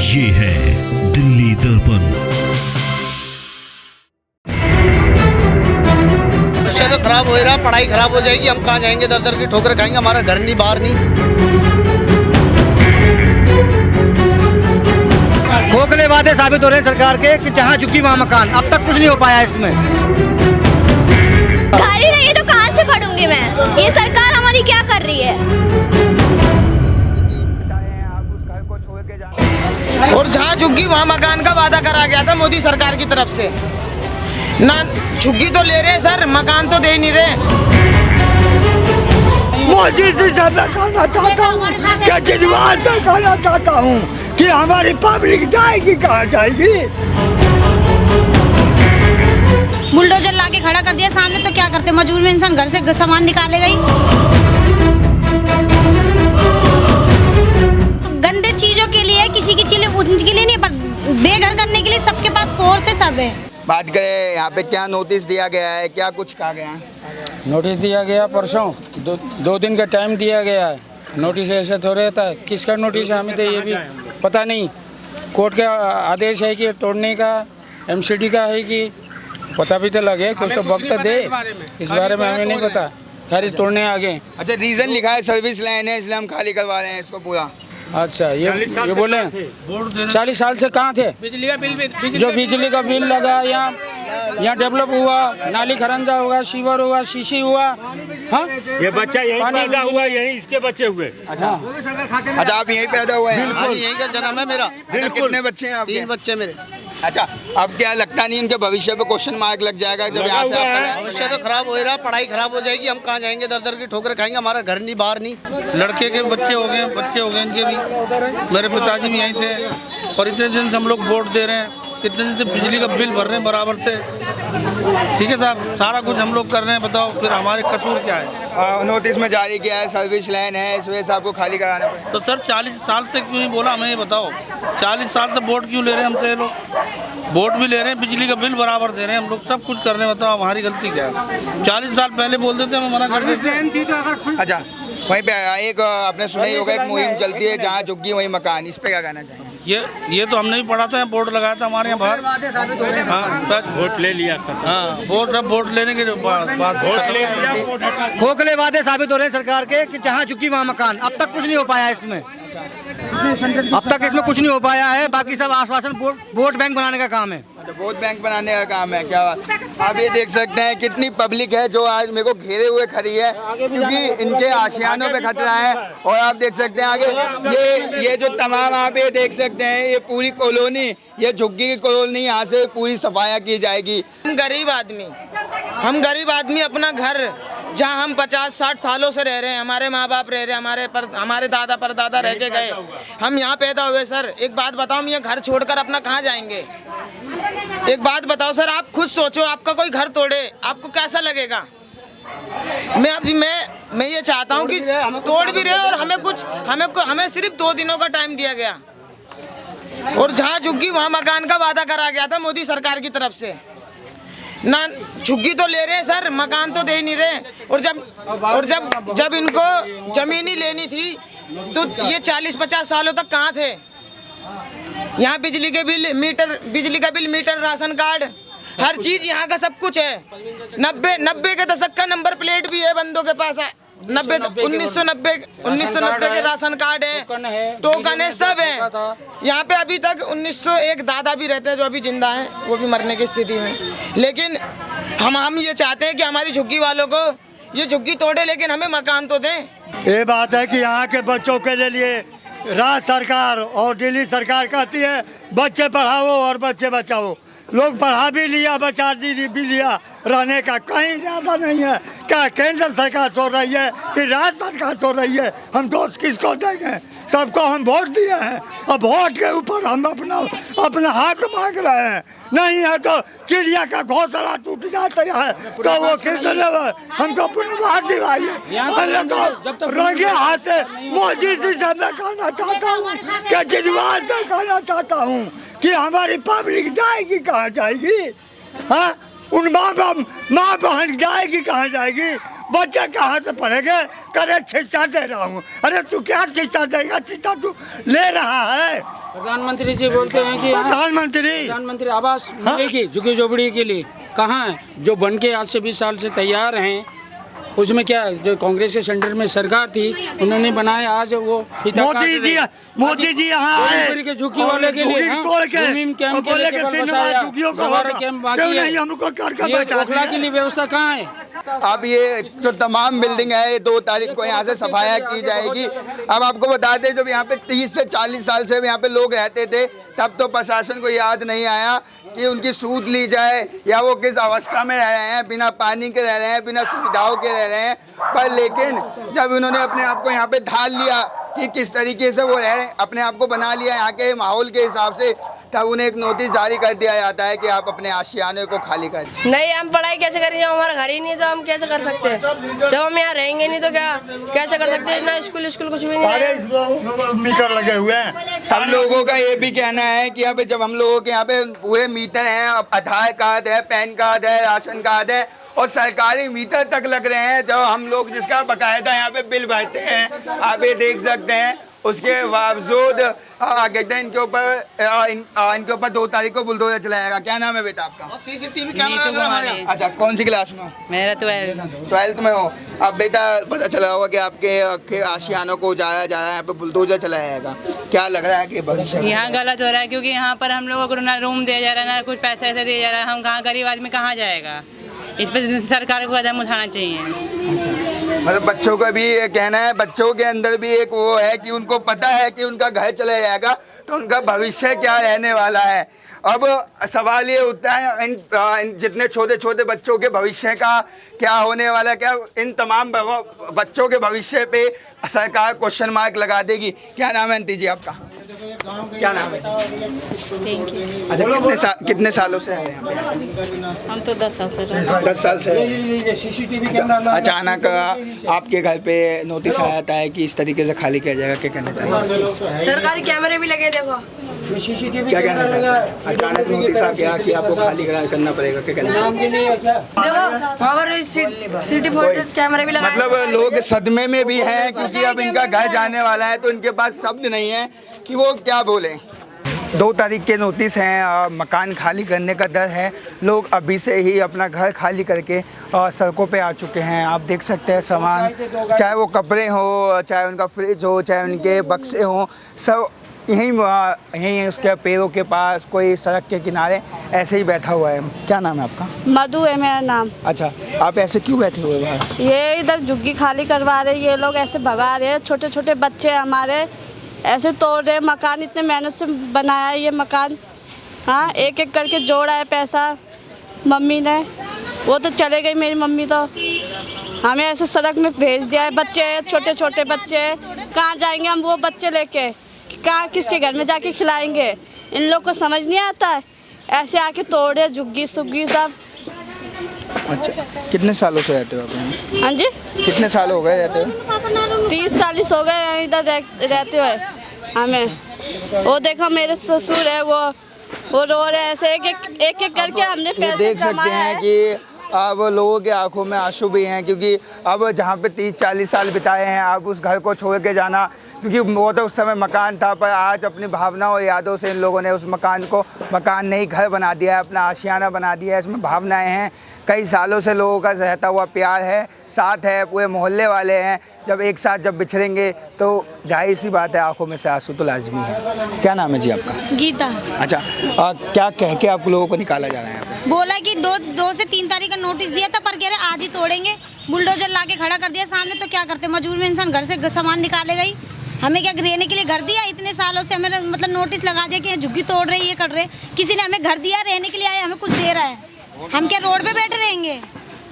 ये है दिल्ली दर्पण। शिक्षा तो खराब हो रहा, पढ़ाई खराब हो जाएगी, हम कहाँ जाएंगे, दर दर की ठोकर खाएंगे, हमारा घर नहीं बाहर नहीं। खोखले वादे साबित हो रहे हैं सरकार के कि जहाँ झुकी वहाँ मकान। अब तक कुछ नहीं हो पाया इसमें। घर ही नहीं है तो कहाँ से पढ़ूंगी मैं? ये सरकार हमारी क्या कर रही है? और जहाँ झुग्गी वहाँ मकान का वादा करा गया था मोदी सरकार की तरफ से। ना झुग्गी तो ले रहे सर, मकान तो दे नहीं रहे। मोदी से मैं कहना चाहता हूँ, केजरीवाल से कहना चाहता हूँ कि हमारी पब्लिक जाएगी कहाँ जाएगी। बुलडोजर लाके खड़ा कर दिया सामने, तो क्या करते? मजबूर में इंसान घर से सामान निकालेगा ही। गंदे चीजों के लिए, किसी की चीजें के लिए नहीं, पर बेघर करने के लिए सबके पास फोर्स है, सब है। बात करें यहाँ पे क्या नोटिस दिया गया है, क्या कुछ कहा गया है? नोटिस दिया गया परसों, दो दिन का टाइम दिया गया है। नोटिस ऐसे थोड़ा रहता है, किसका नोटिस है हमें तो ये भी पता नहीं। कोर्ट का आदेश है कि तोड़ने का, एमसीडी का है कि पता भी तो लगे, कुछ तो वक्त दे। इस बारे में हमें नहीं पता, खाली तोड़ने आगे। अच्छा, रीजन लिखा है सर्विस लाइन है इसलिए हम खाली करवा रहे हैं इसको पूरा। अच्छा, ये बोले 40 साल से कहाँ थे? बिजली का बिल लगा, यहाँ डेवलप हुआ, नाली खरंजा होगा, सीवर होगा, सीसी हुआ। हाँ, ये बच्चा यहीं पैदा हुआ, यहीं इसके बच्चे हुए। अच्छा, आप यहीं पैदा हुए हैं? हाँ, यहीं का जन्म है मेरा। कितने बच्चे हैं आपके? 3 बच्चे मेरे। अच्छा, अब क्या लगता नहीं उनके भविष्य पे क्वेश्चन मार्क लग जाएगा जब यहाँ से आप? भविष्य तो खराब हो रहा, पढ़ाई खराब हो जाएगी, हम कहाँ जाएंगे, दर दर की ठोकर खाएंगे, हमारा घर नहीं बाहर नहीं। लड़के के बच्चे हो गए इनके भी। मेरे पिताजी भी यहीं थे और इतने दिन से हम लोग वोट दे रहे हैं, इतने दिन से बिजली का बिल भर रहे हैं बराबर से। ठीक है साहब, सारा कुछ हम लोग कर रहे हैं, बताओ फिर हमारे कसूर क्या है? नोटिस में जारी किया है, सर्विस लाइन है, इस वजह से आपको खाली कराना पड़ेगा। तो सर 40 साल से क्यों नहीं बोला, हमें ये बताओ। 40 साल से वोट क्यों ले रहे हैं हमसे ये लोग? वोट भी ले रहे हैं, बिजली का बिल बराबर दे रहे हैं, हम लोग सब कुछ कर रहे हैं, बताओ हमारी गलती क्या है? 40 साल पहले बोल देते हम मना कर देते। अच्छा, वहीं पे एक आपने सुना ही होगा, एक मुहिम चलती है जहाँ झुग्गी वहीं मकान, इस पे क्या कहना चाहेंगे? ये तो हमने भी पढ़ा था, बोर्ड लगाया था हमारे यहाँ बाहर। हाँ, वोट ले लिया। हाँ, वोट लेने के बाद वोट ले लिया। खोखले वादे साबित हो रहे हैं सरकार के कि जहाँ झुकी वहाँ मकान। अब तक कुछ नहीं हो पाया इसमें। अब तक इसमें कुछ नहीं हो पाया है, बाकी सब आश्वासन वोट बैंक बनाने का काम है। वोट बैंक बनाने का काम है क्या? आप ये देख सकते हैं कितनी पब्लिक है जो आज मेरे को घेरे हुए खड़ी है, क्योंकि इनके आशियानों पे खतरा है। और आप देख सकते हैं आगे ये जो तमाम आप ये देख सकते हैं, ये पूरी कॉलोनी, ये झुग्गी की कॉलोनी, यहाँ से पूरी सफाया की जाएगी। हम गरीब आदमी अपना घर जहाँ हम 50-60 सालों से रह रहे हैं, हमारे माँ बाप रह रहे हैं, हमारे दादा परदादा रह के गए, हम यहाँ पैदा हुए। सर एक बात बताओ, हम ये घर छोड़कर अपना कहाँ जाएंगे? एक बात बताओ सर, आप खुद सोचो, आपका कोई घर तोड़े आपको कैसा लगेगा? मैं ये चाहता हूँ कि तोड़ भी रहे और हमें सिर्फ 2 दिनों का टाइम दिया गया, और जहाँ झुग्गी वहाँ मकान का वादा करा गया था मोदी सरकार की तरफ से। ना झुग्गी तो ले रहे हैं सर, मकान तो दे नहीं रहे। और जब इनको जमीन ही लेनी थी तो ये 40-50 सालों तक कहाँ थे? यहाँ बिजली का बिल, मीटर, राशन कार्ड, हर चीज यहाँ का सब कुछ है। 90 के दशक का नंबर प्लेट भी है बंदों के पास है। 1990 के राशन कार्ड है, टोकन है, सब है यहाँ पे। अभी तक 1901 दादा भी रहते हैं जो अभी जिंदा हैं, वो भी मरने की स्थिति में। लेकिन हम ये चाहते हैं कि हमारी झुग्गी वालों को ये झुग्गी तोड़े, लेकिन हमें मकान तो दें। ये बात है कि यहाँ के बच्चों के लिए राज्य सरकार और दिल्ली सरकार कहती है बच्चे पढ़ाओ और बच्चे बचाओ। लोग पढ़ा भी लिया, बचा भी लिया, रहने का कहीं ज़्यादा नहीं है। क्या केंद्र सरकार सो रही है कि राज्य सरकार सो रही है? हम दोस्त किसको देंगे? सबको हम वोट दिए हैं, अब वोट के ऊपर हम अपना हक मांग रहे हैं। नहीं है तो चिड़िया का घोंसला टूट जाता है तो वो किसने हमको पुनर्वास दिलाइए। रंगे हाथ से मोदी जी से मैं कहना चाहता हूँ, केजरीवाल से कहना चाहता हूँ कि हमारी पब्लिक जाएगी कहाँ जाएगी? हाँ, उन माँ बहन जाएगी कहाँ जाएगी, बच्चे कहाँ से पढ़ेंगे। करे शिक्षा दे रहा हूँ, अरे तू क्या शिक्षा देगा, शिक्षा तू ले रहा है। प्रधानमंत्री जी बोलते हैं कि प्रधानमंत्री आवास मिलेगी झुग्गी झोपड़ी के लिए, कहाँ है? जो बन के आज से 20 साल से तैयार हैं, उसमें क्या जो कांग्रेस के सेंटर में सरकार थी उन्होंने बनाया, आज वो मोदी जी यहाँ आए के झुग्गी वाले के लिए ओखला के लिए व्यवस्था कहाँ है? अब ये जो तमाम बिल्डिंग है ये 2 तारीख को यहाँ से सफाया की जाएगी। अब आपको बता दें जब यहाँ पे 30 से 40 साल से यहाँ पे लोग रहते थे तब तो प्रशासन को याद नहीं आया कि उनकी सूद ली जाए या वो किस अवस्था में रह रहे हैं, बिना पानी के रह रहे हैं, बिना सुविधाओं के रह रहे हैं। पर लेकिन जब उन्होंने अपने आप को यहाँ पे ढाल लिया कि किस तरीके से वो रह रहे हैं, अपने आप को बना लिया यहाँ के माहौल के हिसाब से, तब उन्हें एक नोटिस जारी कर दिया जाता है कि आप अपने आशियाने को खाली कर दें। नहीं, हम पढ़ाई कैसे करेंगे जब हमारा घर ही नहीं, तो हम कैसे कर सकते हैं? जब हम यहाँ रहेंगे नहीं तो क्या कैसे कर सकते हैं? ना स्कूल कुछ भी नहीं, मीटर लगे हुए हैं। सब लोगों का ये भी कहना है कि अब जब हम लोगों के यहाँ पे पूरे मीटर हैं, आधार कार्ड है, पैन कार्ड है, राशन कार्ड है और सरकारी मीटर तक लग रहे हैं, जब हम लोग जिसका बाकायदा यहाँ पे बिल भरते हैं, आप ये देख सकते हैं, उसके बावजूद कहते हैं इनके ऊपर 2 तारीख को बुलडोजर चलाएगा। क्या नाम है बेटा आपका? CCTV camera. अच्छा, कौन सी क्लास में? मेरा 12th में हो। अब बेटा पता चला होगा कि आपके आशियानों को जाया जा रहा है, यहाँ पे बुलडोजर चलाया जाएगा, क्या लग रहा है कि भविष्य यहाँ गलत हो रहा है? क्योंकि यहाँ पर हम लोगों को ना रूम दिया जा रहा है, ना कुछ पैसा ऐसा दिया जा रहा है। हम कहाँ गरीब आदमी कहाँ जाएगा? इस पर सरकार को कदम उठाना चाहिए। मतलब बच्चों का भी ये कहना है, बच्चों के अंदर भी एक वो है कि उनको पता है कि उनका घर चला जाएगा तो उनका भविष्य क्या रहने वाला है। अब सवाल ये उठता है इन जितने छोटे छोटे बच्चों के भविष्य का क्या होने वाला है, क्या इन तमाम बच्चों के भविष्य पे सरकार क्वेश्चन मार्क लगा देगी। क्या नाम है आंटी जी आपका? क्या नाम है? अच्छा, कितने सालों से हैं यहाँ पे? हम तो 10 साल से 10 साल से। अचानक आपके घर पे नोटिस आया था कि इस तरीके से खाली किया जाएगा, क्या कहना चाहिए? सरकारी कैमरे भी लगे, देखो क्या कहना चाहिए? अचानक नोटिस आ गया कि आपको खाली करना पड़ेगा, क्या कहना चाहिए? देखो वहाँ पर सिटी फुटेज कैमरे भी लगे। मतलब लोग सदमे में भी हैं क्योंकि अब इनका घर जाने वाला है तो इनके पास शब्द नहीं है कि वो क्या बोले। 2 तारीख के नोटिस हैं, मकान खाली करने का डर है, लोग अभी से ही अपना घर खाली करके सड़कों पे आ चुके हैं। आप देख सकते हैं सामान, चाहे वो कपड़े हो, चाहे उनका फ्रिज हो, चाहे उनके बक्से हों, सब यहीं उसके पैरों के पास कोई सड़क के किनारे ऐसे ही बैठा हुआ है। क्या नाम है आपका? मधु है मेरा नाम। अच्छा, आप ऐसे क्यों बैठे हुए बाहर? ये इधर झुग्गी खाली करवा रहे, ये लोग ऐसे भगा रहे हैं, छोटे छोटे बच्चे हमारे ऐसे तोड़ रहे। मकान इतने मेहनत से बनाया है ये मकान, हाँ, एक एक करके जोड़ा है पैसा मम्मी ने, वो तो चले गई मेरी मम्मी, तो हमें ऐसे सड़क में भेज दिया है। बच्चे छोटे छोटे बच्चे, कहाँ जाएंगे हम वो बच्चे लेके, कहाँ किसके घर में जाके खिलाएंगे? इन लोग को समझ नहीं आता है, ऐसे आके तोड़े झुग्गी सुग्गी सब। अच्छा, कितने सालों से रहते हो आप यहाँ? हाँ जी, कितने साल हो गए रहते हो? 30-40 हो गए इधर रहते हुए हमें। वो देखो मेरे ससुर है, वो रो रहे ऐसे एक एक करके हमने पैसे देख सकते हैं कि अब लोगों के आंखों में आंसू भी हैं क्योंकि अब जहाँ पे 30-40 साल बिताए हैं, अब उस घर को छोड़ के जाना, क्योंकि वो तो उस समय मकान था, पर आज अपनी भावनाओं और यादों से इन लोगों ने उस मकान को मकान नहीं घर बना दिया है, अपना आशियाना बना दिया है। इसमें भावनाएं हैं, कई सालों से लोगों का रहता हुआ प्यार है, साथ है, पूरे मोहल्ले वाले हैं। जब एक साथ जब बिछड़ेंगे तो जाहिर सी बात है आंखों में से आंसू तो लाजमी है। क्या नाम है जी आपका? गीता। अच्छा, क्या कह के आप लोगों को निकाला जा रहा है? बोला कि 2 से 3 तारीख का नोटिस दिया था, पर कह रहे आज ही तोड़ेंगे। बुलडोजर लाके खड़ा कर दिया सामने, तो क्या करते? मजबूर में इंसान घर से सामान निकालेगा ही। हमें क्या रहने के लिए घर दिया? इतने सालों से हमें मतलब नोटिस लगा दिया कि झुग्गी तोड़ रही है, ये कर रहे। किसी ने हमें घर दिया, रहने के लिए आए, हमें कुछ दे रहा है। हम क्या रोड पे बैठे रहेंगे?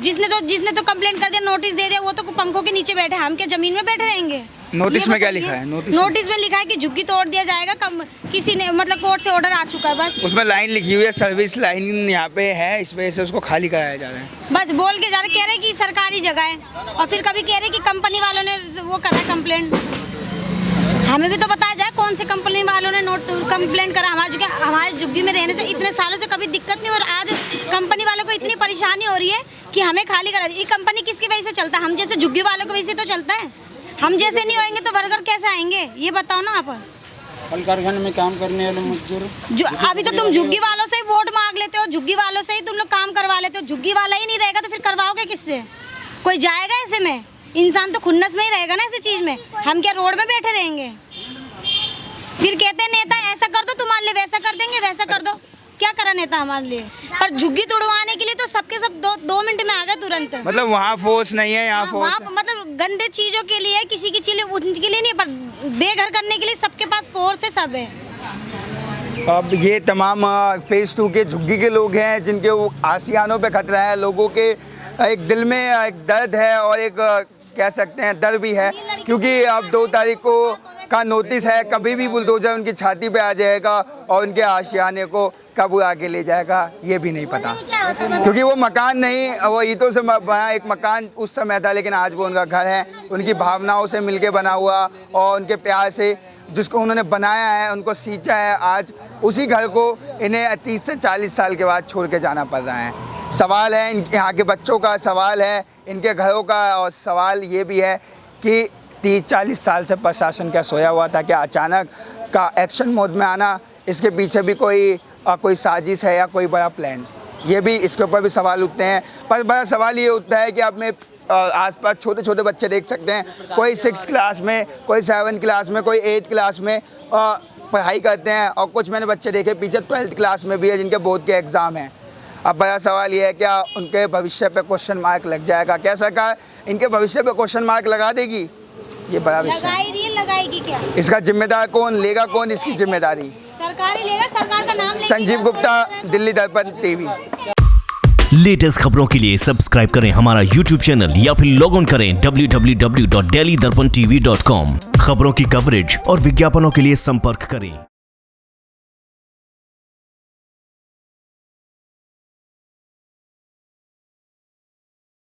जिसने तो कंप्लेंट कर दिया, नोटिस दे दिया, वो तो पंखों के नीचे बैठे, हम क्या जमीन में बैठे रहेंगे? नोटिस में क्या लिखा है? नोटिस में लिखा है कि झुग्गी तोड़ दिया जाएगा। किसी ने मतलब कोर्ट से ऑर्डर आ चुका है, बस उसमें लाइन लिखी हुई है, सर्विस लाइन यहाँ पे है, इस वजह से उसको खाली कराया जा रहा है। बस बोल के जा रहे, कह रहे कि सरकारी जगह है, और फिर कभी कह रहे कि कंपनी वालों ने वो करा कंप्लेंट। हमें भी तो बताया जाए है कौन से कंपनी वालों ने नोट कंप्लेंट करा? हमारे झुग्गी में रहने से इतने सालों से कभी दिक्कत नहीं, और आज कंपनी वालों को इतनी परेशानी हो रही है कि हमें खाली करा दी। ये कंपनी किसकी वजह से चलता है? हम जैसे झुग्गी वालों की वजह से तो चलता है। हम जैसे नहीं होंगे तो वर्कर कैसे आएंगे, ये बताओ ना आप। कल कारखाने में काम करने वाले मजदूर जो अभी तो तुम झुग्गी वालों से ही वोट मांग लेते हो, झुग्गी वालों से ही तुम लोग काम करवा लेते हो। झुग्गी वाला ही नहीं रहेगा तो फिर करवाओगे किससे? कोई जाएगा ऐसे में? इंसान तो खुन्नस में ही रहेगा ना ऐसी चीज में। हम क्या रोड में बैठे रहेंगे? फिर कहते हैं नेता ऐसा कर दो तुम्हारे लिए, वैसा कर देंगे, वैसा कर दो। क्या करा नेता हमारे लिए? पर झुग्गी तोड़वाने के लिए तो सबके सब दो मिनट में आ गए तुरंत। मतलब वहाँ फोर्स नहीं है, यहाँ फोर्स वहाँ मतलब गंदे चीजों के लिए, किसी की चीजें उनके लिए नहीं, पर बेघर करने के लिए सबके पास फोर्स है, सब है। अब ये तमाम फेज 2 के झुग्गी के लोग हैं जिनके आशियानों पे खतरा है। लोगों के एक दिल में एक दर्द है और एक कह सकते हैं डर भी है, क्योंकि अब 2 तारीख को का नोटिस है। कभी भी बुलडोजर उनकी छाती पे आ जाएगा और उनके आशियाने को कब उड़ा के ले जाएगा ये भी नहीं पता, क्योंकि वो मकान नहीं, वो ईंटों से बना एक मकान उस समय था, लेकिन आज वो उनका घर है। उनकी भावनाओं से मिलके बना हुआ और उनके प्यार से जिसको उन्होंने बनाया है, उनको सींचा है, आज उसी घर को इन्हें 30 से 40 साल के बाद छोड़ के जाना पड़ रहा है। सवाल है यहाँ के बच्चों का, सवाल है इनके घरों का, और सवाल ये भी है कि 30-40 साल से प्रशासन क्या सोया हुआ था? क्या अचानक का एक्शन मोड में आना, इसके पीछे भी कोई साजिश है या कोई बड़ा प्लान? ये भी, इसके ऊपर भी सवाल उठते हैं। पर बड़ा सवाल ये उठता है कि अब में आसपास छोटे छोटे बच्चे देख सकते हैं, कोई 6th क्लास में, कोई 7th क्लास में, कोई 8th क्लास में पढ़ाई करते हैं, और कुछ मैंने बच्चे देखे पीछे 12th क्लास में भी है जिनके बोर्ड के एग्ज़ाम हैं। अब बड़ा सवाल ये है, क्या उनके भविष्य पे क्वेश्चन मार्क लग जाएगा? क्या सरकार इनके भविष्य पे क्वेश्चन मार्क लगा देगी? ये बड़ा विषय है। लगाएगी क्या? इसका जिम्मेदार कौन लेगा? कौन इसकी जिम्मेदारी? सरकार ही लेगा। सरकार का नाम संजीव गुप्ता, दिल्ली दर्पण टीवी। लेटेस्ट खबरों के लिए सब्सक्राइब करें हमारा YouTube चैनल या फिर लॉग ऑन करें www.delhidarpantv.com। खबरों की कवरेज और विज्ञापनों के लिए संपर्क करें